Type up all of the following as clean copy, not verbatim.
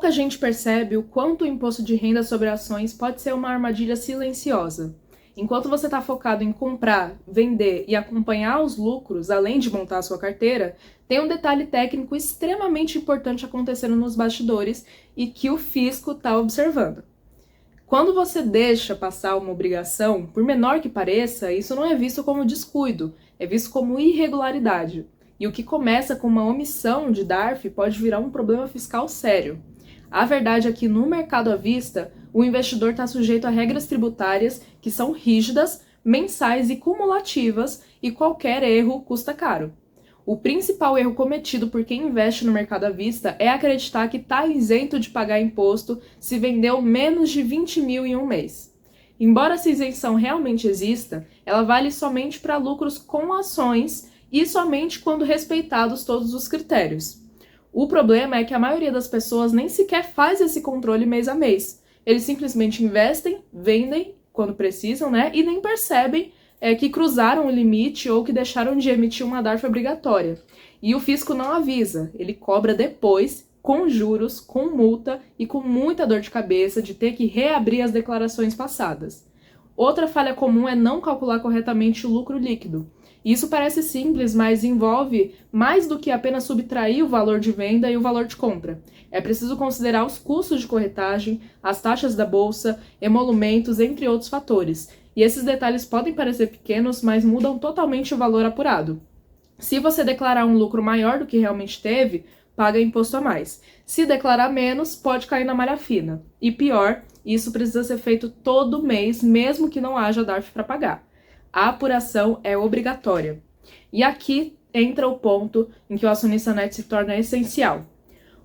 Pouca gente percebe o quanto o imposto de renda sobre ações pode ser uma armadilha silenciosa. Enquanto você está focado em comprar, vender e acompanhar os lucros, além de montar a sua carteira, tem um detalhe técnico extremamente importante acontecendo nos bastidores e que o fisco está observando. Quando você deixa passar uma obrigação, por menor que pareça, isso não é visto como descuido, é visto como irregularidade. E o que começa com uma omissão de DARF pode virar um problema fiscal sério. A verdade é que no mercado à vista, o investidor está sujeito a regras tributárias que são rígidas, mensais e cumulativas, e qualquer erro custa caro. O principal erro cometido por quem investe no mercado à vista é acreditar que está isento de pagar imposto se vendeu menos de 20 mil em um mês. Embora essa isenção realmente exista, ela vale somente para lucros com ações e somente quando respeitados todos os critérios. O problema é que a maioria das pessoas nem sequer faz esse controle mês a mês. Eles simplesmente investem, vendem quando precisam, e nem percebem que cruzaram o limite ou que deixaram de emitir uma DARF obrigatória. E o fisco não avisa, ele cobra depois, com juros, com multa e com muita dor de cabeça de ter que reabrir as declarações passadas. Outra falha comum é não calcular corretamente o lucro líquido. Isso parece simples, mas envolve mais do que apenas subtrair o valor de venda e o valor de compra. É preciso considerar os custos de corretagem, as taxas da bolsa, emolumentos, entre outros fatores. E esses detalhes podem parecer pequenos, mas mudam totalmente o valor apurado. Se você declarar um lucro maior do que realmente teve, paga imposto a mais. Se declarar menos, pode cair na malha fina. E pior, isso precisa ser feito todo mês, mesmo que não haja DARF para pagar. A apuração é obrigatória. E aqui entra o ponto em que o acionista net se torna essencial.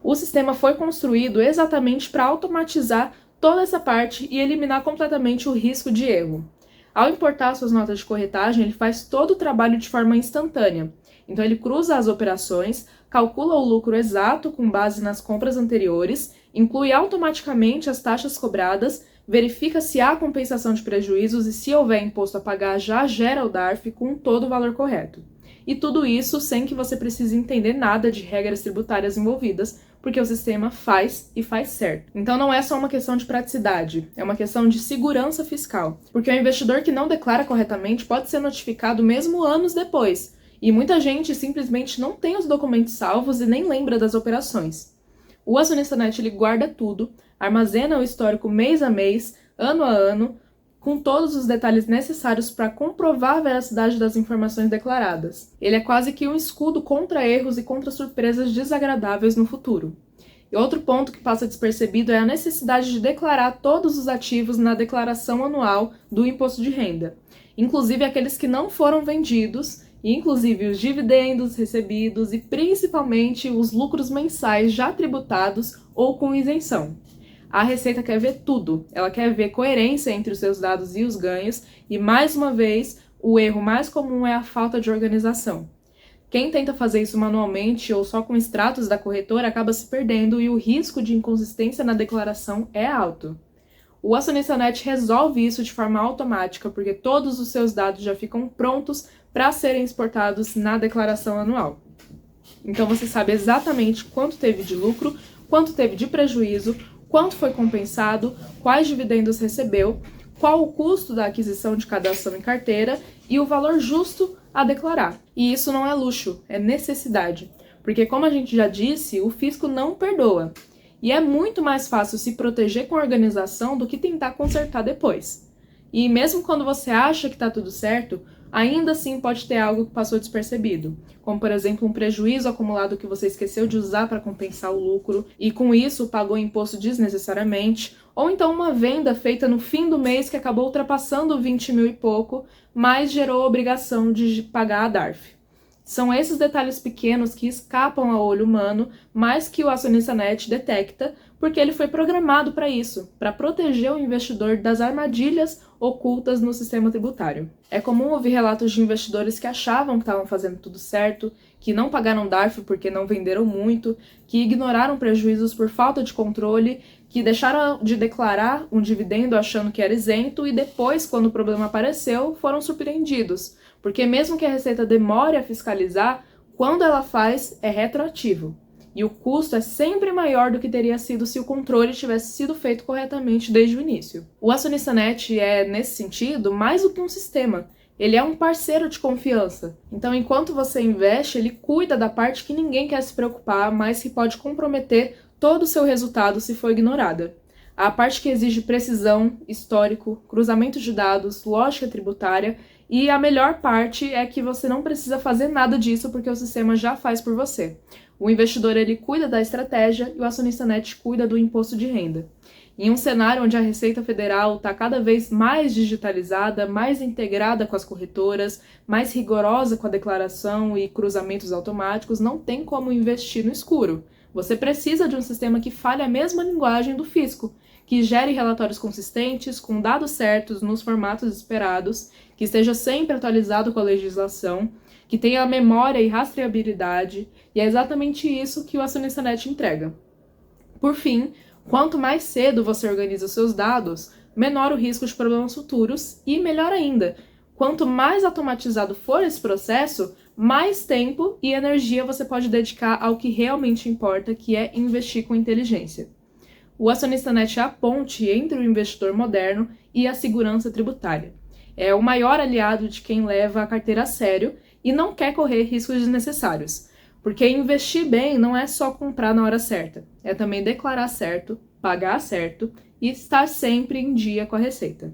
O sistema foi construído exatamente para automatizar toda essa parte e eliminar completamente o risco de erro. Ao importar suas notas de corretagem, ele faz todo o trabalho de forma instantânea. Então ele cruza as operações, calcula o lucro exato com base nas compras anteriores, inclui automaticamente as taxas cobradas, verifica se há compensação de prejuízos e se houver imposto a pagar já gera o DARF com todo o valor correto. E tudo isso sem que você precise entender nada de regras tributárias envolvidas, porque o sistema faz e faz certo. Então não é só uma questão de praticidade, é uma questão de segurança fiscal, porque o investidor que não declara corretamente pode ser notificado mesmo anos depois, e muita gente simplesmente não tem os documentos salvos e nem lembra das operações. O acionista net ele guarda tudo, armazena o histórico mês a mês, ano a ano, com todos os detalhes necessários para comprovar a veracidade das informações declaradas. Ele é quase que um escudo contra erros e contra surpresas desagradáveis no futuro. E outro ponto que passa despercebido é a necessidade de declarar todos os ativos na declaração anual do imposto de renda, inclusive aqueles que não foram vendidos, inclusive os dividendos recebidos e principalmente os lucros mensais já tributados ou com isenção. A Receita quer ver tudo, ela quer ver coerência entre os seus dados e os ganhos, e mais uma vez, o erro mais comum é a falta de organização. Quem tenta fazer isso manualmente ou só com extratos da corretora acaba se perdendo e o risco de inconsistência na declaração é alto. O acionista net resolve isso de forma automática, porque todos os seus dados já ficam prontos para serem exportados na declaração anual. Então você sabe exatamente quanto teve de lucro, quanto teve de prejuízo, quanto foi compensado, quais dividendos recebeu, qual o custo da aquisição de cada ação em carteira e o valor justo a declarar. E isso não é luxo, é necessidade, porque como a gente já disse, o fisco não perdoa. E é muito mais fácil se proteger com a organização do que tentar consertar depois. E mesmo quando você acha que está tudo certo, ainda assim pode ter algo que passou despercebido, como por exemplo um prejuízo acumulado que você esqueceu de usar para compensar o lucro e com isso pagou imposto desnecessariamente, ou então uma venda feita no fim do mês que acabou ultrapassando 20 mil e pouco, mas gerou a obrigação de pagar a DARF. São esses detalhes pequenos que escapam ao olho humano, mas que o acionista net detecta, porque ele foi programado para isso, para proteger o investidor das armadilhas ocultas no sistema tributário. É comum ouvir relatos de investidores que achavam que estavam fazendo tudo certo, que não pagaram DARF porque não venderam muito, que ignoraram prejuízos por falta de controle, que deixaram de declarar um dividendo achando que era isento e depois, quando o problema apareceu, foram surpreendidos. Porque mesmo que a Receita demore a fiscalizar, quando ela faz, é retroativo. e o custo é sempre maior do que teria sido se o controle tivesse sido feito corretamente desde o início. O acionista net é, nesse sentido, mais do que um sistema. Ele é um parceiro de confiança. Então, enquanto você investe, ele cuida da parte que ninguém quer se preocupar, mas que pode comprometer todo o seu resultado se for ignorada. A parte que exige precisão, histórico, cruzamento de dados, lógica tributária, e a melhor parte é que você não precisa fazer nada disso porque o sistema já faz por você. O investidor ele cuida da estratégia e o acionista net cuida do imposto de renda. Em um cenário onde a Receita Federal está cada vez mais digitalizada, mais integrada com as corretoras, mais rigorosa com a declaração e cruzamentos automáticos, não tem como investir no escuro. Você precisa de um sistema que fale a mesma linguagem do fisco, que gere relatórios consistentes, com dados certos nos formatos esperados, que esteja sempre atualizado com a legislação, que tenha memória e rastreabilidade, e é exatamente isso que o acionista net entrega. Por fim, quanto mais cedo você organiza os seus dados, menor o risco de problemas futuros e, melhor ainda, quanto mais automatizado for esse processo, mais tempo e energia você pode dedicar ao que realmente importa, que é investir com inteligência. O acionista net é a ponte entre o investidor moderno e a segurança tributária. É o maior aliado de quem leva a carteira a sério e não quer correr riscos desnecessários. Porque investir bem não é só comprar na hora certa, é também declarar certo, pagar certo e estar sempre em dia com a receita.